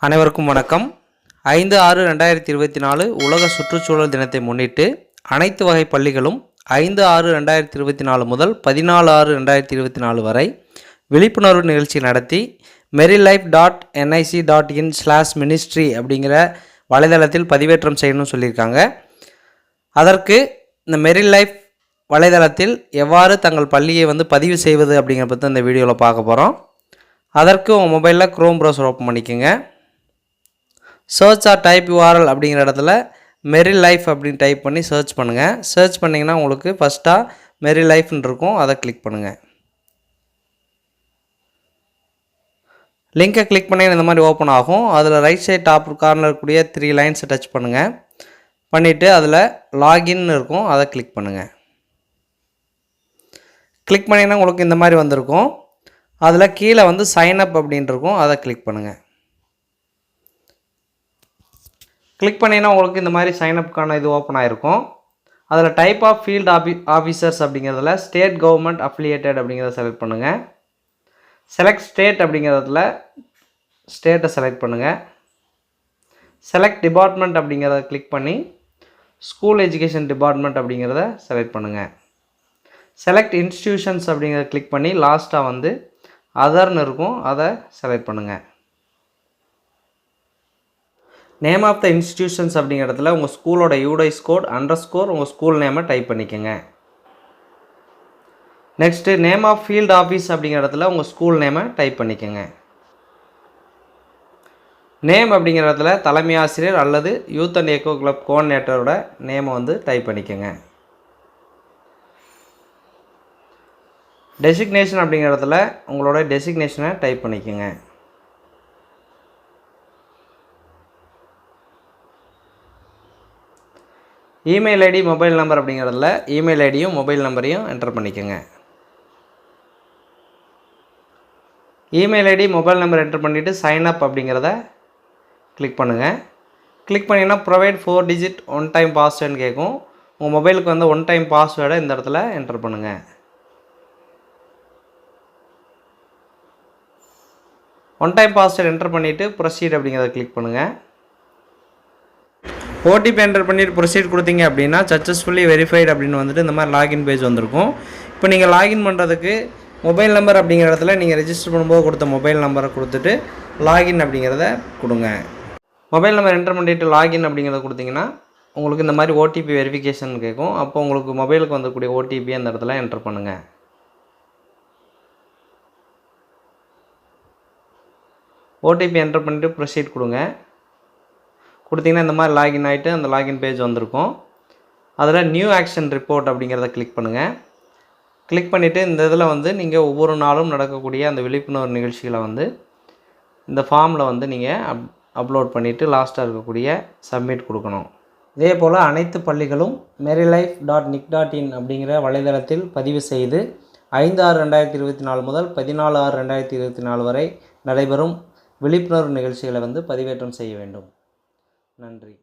அனைவருக்கும் வணக்கம். 5/6/2024 உலக சுற்றுச்சூழல் தினத்தை முன்னிட்டு அனைத்து வகை பள்ளிகளும் 5/6/2024 முதல் 14/6/2024 வரை விழிப்புணர்வு நிகழ்ச்சி நடத்தி merylife.nic.in/ministry அப்படிங்கிற வலைதளத்தில் பதிவேற்றம் செய்யணும்னு சொல்லியிருக்காங்க. அதற்கு இந்த மெரிலைஃப் வலைதளத்தில் எவ்வாறு தங்கள் பள்ளியை பதிவு செய்வது அப்படிங்கிறத பற்றி இந்த வீடியோவில் பார்க்க போகிறோம். அதற்கு உங்கள் மொபைலில் க்ரோம் ப்ரௌசர் ஓப்பன் பண்ணிக்கோங்க. சர்ச் ஆர் டைப் URL அப்படிங்கிற இடத்துல மெரிலைஃப் அப்படின்னு டைப் பண்ணி சர்ச் பண்ணுங்கள். சர்ச் பண்ணிங்கன்னா உங்களுக்கு ஃபஸ்ட்டாக மெரிலைஃப்னு இருக்கும், அதை கிளிக் பண்ணுங்கள். லிங்கை கிளிக் பண்ணி இந்த மாதிரி ஓப்பன் ஆகும். அதில் ரைட் சைட் டாப் கார்னர் இருக்கக்கூடிய 3 லைன்ஸை டச் பண்ணுங்கள். பண்ணிவிட்டு அதில் லாகின் இருக்கும், அதை கிளிக் பண்ணுங்கள். கிளிக் பண்ணிங்கன்னா உங்களுக்கு இந்த மாதிரி வந்திருக்கும். அதில் கீழே சைன் அப் அப்படின்ட்டு இருக்கும், அதை கிளிக் பண்ணுங்கள். கிளிக் பண்ணிங்கன்னா உங்களுக்கு இந்த மாதிரி சைன்அப்கான இது ஓப்பன் ஆகிருக்கும். அதில் டைப் ஆஃப் ஃபீல்டு ஆஃபீஸர்ஸ் அப்படிங்கிறதுல ஸ்டேட் கவர்மெண்ட் அஃபிலியேட்டட் அப்படிங்கிறத செலக்ட் பண்ணுங்கள். செலக்ட் ஸ்டேட் அப்படிங்கிறதுல ஸ்டேட்டை செலக்ட் பண்ணுங்கள். செலக்ட் டிபார்ட்மெண்ட் அப்படிங்கிறத கிளிக் பண்ணி ஸ்கூல் எஜுகேஷன் டிபார்ட்மெண்ட் அப்படிங்கிறத செலக்ட் பண்ணுங்கள். செலக்ட் இன்ஸ்டிடியூஷன்ஸ் அப்படிங்கிறத கிளிக் பண்ணி லாஸ்ட்டாக அதர்னு இருக்கும், அதை செலக்ட் பண்ணுங்கள். நேம் ஆஃப் த இன்ஸ்டிடியூஷன்ஸ் அப்படிங்கிற இடத்துல உங்கள் ஸ்கூலோட யூடைஸ் கோட் _ உங்கள் ஸ்கூல் நேமை டைப் பண்ணிக்கோங்க. Next name of field office அப்படிங்கிற இடத்துல உங்கள் ஸ்கூல் நேமை டைப் பண்ணிக்கோங்க. நேம் அப்படிங்கிற இடத்துல தலைமை ஆசிரியர் அல்லது யூத் அண்ட் எக்கோ கிளப் கோஆர்டினேட்டரோட நேமை டைப் பண்ணிக்கோங்க. டெசிக்னேஷன் அப்படிங்கிற இடத்துல உங்களோட டெசிக்னேஷனை டைப் பண்ணிக்கோங்க. இமெயில் ஐடி மொபைல் நம்பர் அப்படிங்கிறதுல இமெயில் ஐடியும் மொபைல் நம்பரையும் என்டர் பண்ணிக்கோங்க. Email ID mobile number enter பண்ணிவிட்டு சைன் அப் அப்படிங்கிறத கிளிக் பண்ணுங்கள். கிளிக் பண்ணிங்கன்னா ப்ரொவைட் 4 டிஜிட் 1 டைம் பாஸ்வேர்டுன்னு கேட்கும். உங்கள் மொபைலுக்கு 1 டைம் பாஸ்வேர்டை இந்த இடத்துல என்டர் பண்ணுங்கள். 1 டைம் பாஸ்வேர்டு என்டர் பண்ணிவிட்டு ப்ரொசீட் அப்படிங்கிறத கிளிக் பண்ணுங்கள். ஓடிபி என்டர் பண்ணிவிட்டு ப்ரொசீட் கொடுத்தீங்க அப்படின்னா சக்ஸஸ்ஃபுல்லி வெரிஃபைடு அப்படின்னு இந்த மாதிரி லாகின் பேஜ் வந்திருக்கும். இப்போ நீங்கள் லாகின் பண்ணுறதுக்கு மொபைல் நம்பர் அப்படிங்கிற இடத்துல நீங்கள் ரெஜிஸ்டர் பண்ணும்போது கொடுத்த மொபைல் நம்பரை கொடுத்துட்டு லாகின் அப்படிங்கிறத கொடுங்க. மொபைல் நம்பர் என்டர் பண்ணிவிட்டு லாகின் அப்படிங்கிறத கொடுத்தீங்கன்னா உங்களுக்கு இந்த மாதிரி ஓடிபி வெரிஃபிகேஷன் கேட்கும். அப்போ உங்களுக்கு மொபைலுக்கு வந்தக்கூடிய ஓடிபி அந்த இடத்துல என்டர் பண்ணுங்கள். ஓடிபி என்டர் பண்ணிவிட்டு ப்ரொசீட் கொடுங்க. கொடுத்தீங்கன்னா இந்த மாதிரி லாகின் ஆகிட்டு அந்த லாகின் பேஜ் வந்திருக்கும். அதில் நியூ ஆக்ஷன் ரிப்போர்ட் அப்படிங்கிறத கிளிக் பண்ணுங்கள். கிளிக் பண்ணிவிட்டு இந்த இதில் நீங்கள் ஒவ்வொரு நாளும் நடக்கக்கூடிய அந்த விழிப்புணர்வு நிகழ்ச்சிகளை இந்த ஃபார்மில் நீங்கள் அப்லோட் பண்ணிவிட்டு லாஸ்ட்டாக இருக்கக்கூடிய சப்மிட் கொடுக்கணும். இதே போல் அனைத்து பள்ளிகளும் merylife.nic.in அப்படிங்கிற வலைதளத்தில் பதிவு செய்து 5/6/2024 முதல் 14/6/2024 வரை நடைபெறும் விழிப்புணர்வு நிகழ்ச்சிகளை பதிவேற்றம் செய்ய வேண்டும். நன்றி.